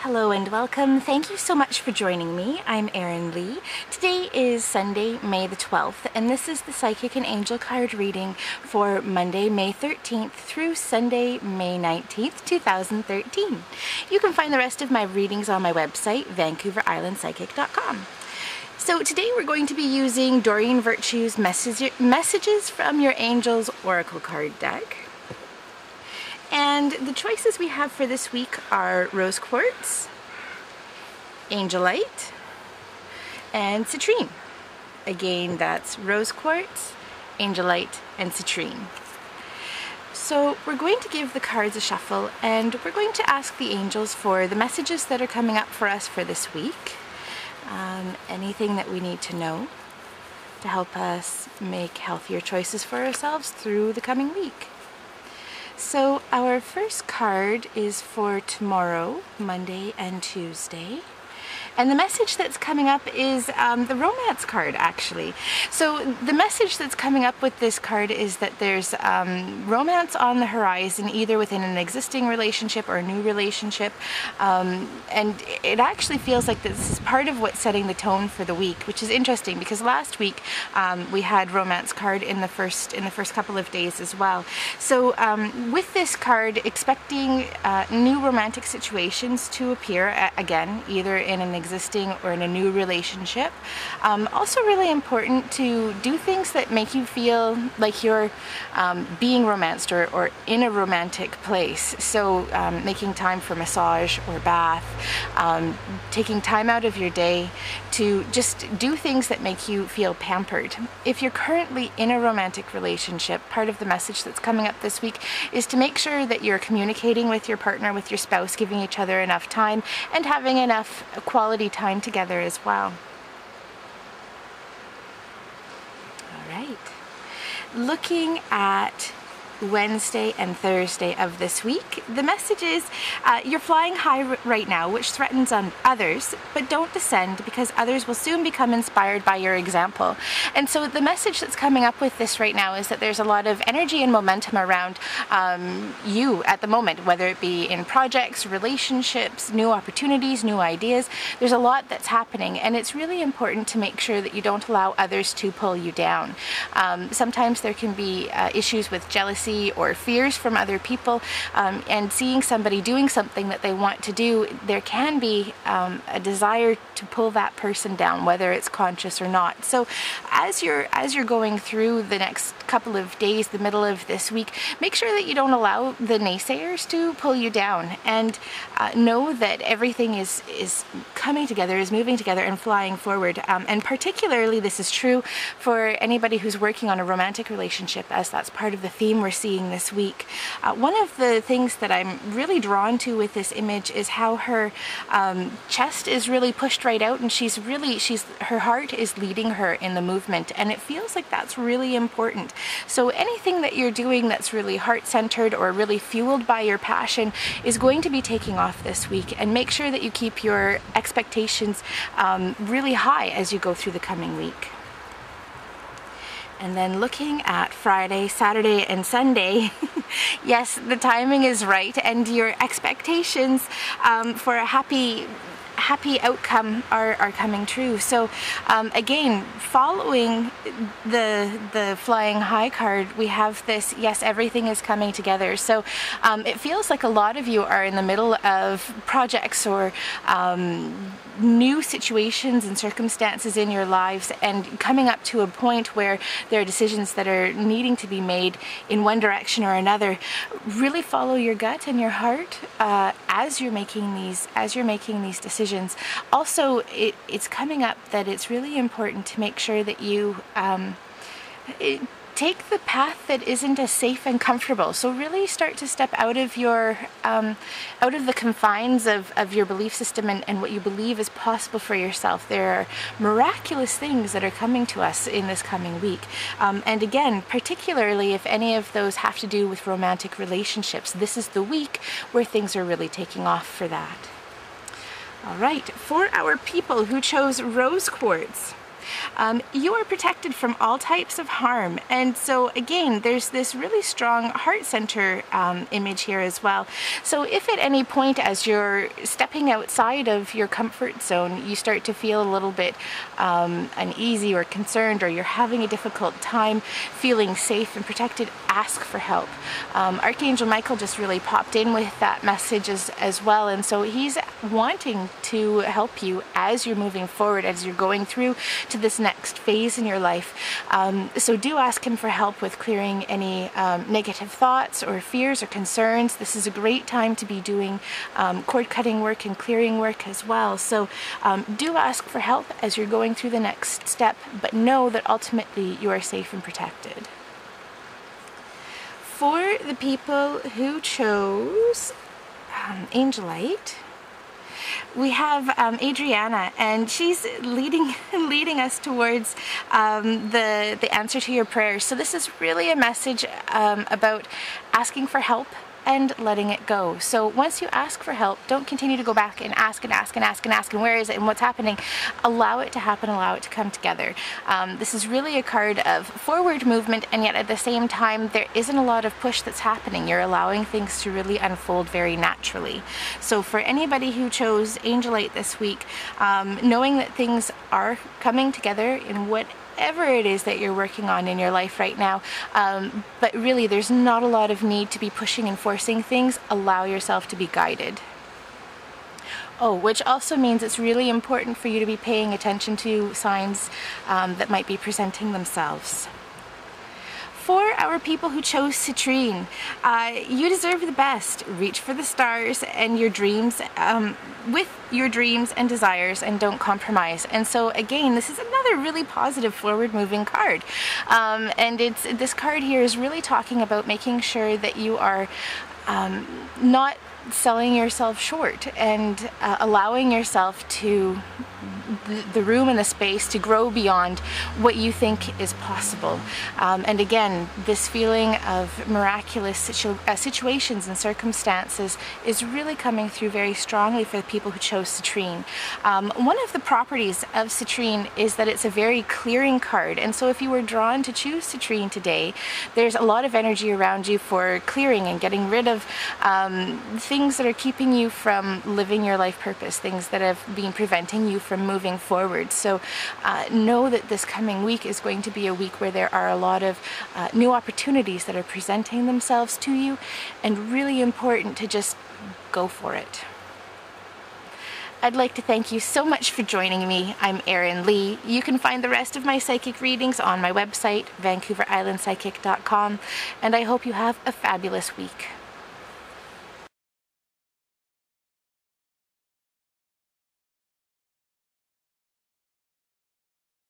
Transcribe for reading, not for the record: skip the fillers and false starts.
Hello and welcome. Thank you so much for joining me. I'm Erin Lee. Today is Sunday, May the 12th, and this is the Psychic and Angel card reading for Monday, May 13th through Sunday, May 19th, 2013. You can find the rest of my readings on my website, VancouverIslandPsychic.com. So today we're going to be using Doreen Virtue's Messages from Your Angels Oracle card deck. And the choices we have for this week are Rose Quartz, Angelite, and Citrine. Again, that's Rose Quartz, Angelite, and Citrine. So we're going to give the cards a shuffle and we're going to ask the angels for the messages that are coming up for us for this week. Anything that we need to know to help us make healthier choices for ourselves through the coming week. So our first card is for tomorrow, Monday and Tuesday. And the message that's coming up is the romance card, actually. So the message that's coming up with this card is that there's romance on the horizon, either within an existing relationship or a new relationship. And it actually feels like this is part of what's setting the tone for the week, which is interesting because last week we had romance card in the first couple of days as well. So with this card, expecting new romantic situations to appear again, either in an existing or in a new relationship. Also really important to do things that make you feel like you're being romanced or in a romantic place. So making time for massage or bath, taking time out of your day to just do things that make you feel pampered. If you're currently in a romantic relationship, part of the message that's coming up this week is to make sure that you're communicating with your partner, with your spouse, giving each other enough time and having enough quality time together as well. All right. Looking at Wednesday and Thursday of this week, the message is you're flying high right now, which threatens on others, but don't descend because others will soon become inspired by your example. And so the message that's coming up with this right now is that there's a lot of energy and momentum around you at the moment, whether it be in projects, relationships, new opportunities, new ideas. There's a lot that's happening, and it's really important to make sure that you don't allow others to pull you down. Sometimes there can be issues with jealousy or fears from other people, and seeing somebody doing something that they want to do, there can be a desire to pull that person down, whether it's conscious or not. So as you're going through the next couple of days, the middle of this week, make sure that you don't allow the naysayers to pull you down, and know that everything is coming together, is moving together and flying forward. And particularly this is true for anybody who's working on a romantic relationship, as that's part of the theme we're seeing this week. One of the things that I'm really drawn to with this image is how her chest is really pushed right out, and her heart is leading her in the movement, and it feels like that's really important. So anything that you're doing that's really heart-centered or really fueled by your passion is going to be taking off this week, and make sure that you keep your expectations really high as you go through the coming week. And then looking at Friday, Saturday, and Sunday, yes, the timing is right, and your expectations for a happy outcome are coming true. So again, following the flying high card, we have this, yes, everything is coming together. So it feels like a lot of you are in the middle of projects or new situations and circumstances in your lives, and coming up to a point where there are decisions that are needing to be made in one direction or another. Really follow your gut and your heart as you're making these decisions. Also, it's coming up that it's really important to make sure that you take the path that isn't as safe and comfortable. So really start to step out of your out of the confines of your belief system and what you believe is possible for yourself. There are miraculous things that are coming to us in this coming week. And again, particularly if any of those have to do with romantic relationships, this is the week where things are really taking off for that. All right, for our people who chose Rose Quartz, You are protected from all types of harm. And so again, there's this really strong heart center image here as well. So if at any point as you're stepping outside of your comfort zone, you start to feel a little bit uneasy or concerned, or you're having a difficult time feeling safe and protected, ask for help. Archangel Michael just really popped in with that message as well, and so he's wanting to help you as you're moving forward, as you're going through to this next phase in your life. So do ask him for help with clearing any negative thoughts or fears or concerns. This is a great time to be doing cord cutting work and clearing work as well. So do ask for help as you're going through the next step, but know that ultimately you are safe and protected. For the people who chose Angelite, we have Adriana, and she's leading us towards the answer to your prayers. So this is really a message about asking for help and letting it go. So once you ask for help, don't continue to go back and ask and ask and ask and ask and where is it and what's happening. Allow it to happen, allow it to come together. This is really a card of forward movement, and yet at the same time there isn't a lot of push that's happening. You're allowing things to really unfold very naturally. So for anybody who chose Angelite this week, knowing that things are coming together in whatever it is that you're working on in your life right now, but really there's not a lot of need to be pushing and forcing things. Allow yourself to be guided. Oh, which also means it's really important for you to be paying attention to signs that might be presenting themselves. For our people who chose Citrine, you deserve the best. Reach for the stars and your dreams, with your dreams and desires, and don't compromise. And so again, this is another really positive forward moving card. And this card here is really talking about making sure that you are not selling yourself short, and allowing yourself to the room and the space to grow beyond what you think is possible. And again, this feeling of miraculous situations and circumstances is really coming through very strongly for the people who chose Citrine. One of the properties of Citrine is that it's a very clearing card, and so if you were drawn to choose Citrine today, there's a lot of energy around you for clearing and getting rid of things that are keeping you from living your life purpose, things that have been preventing you from moving forward. So know that this coming week is going to be a week where there are a lot of new opportunities that are presenting themselves to you, and really important to just go for it. I'd like to thank you so much for joining me. I'm Erin Lee. You can find the rest of my psychic readings on my website, VancouverIslandPsychic.com, and I hope you have a fabulous week.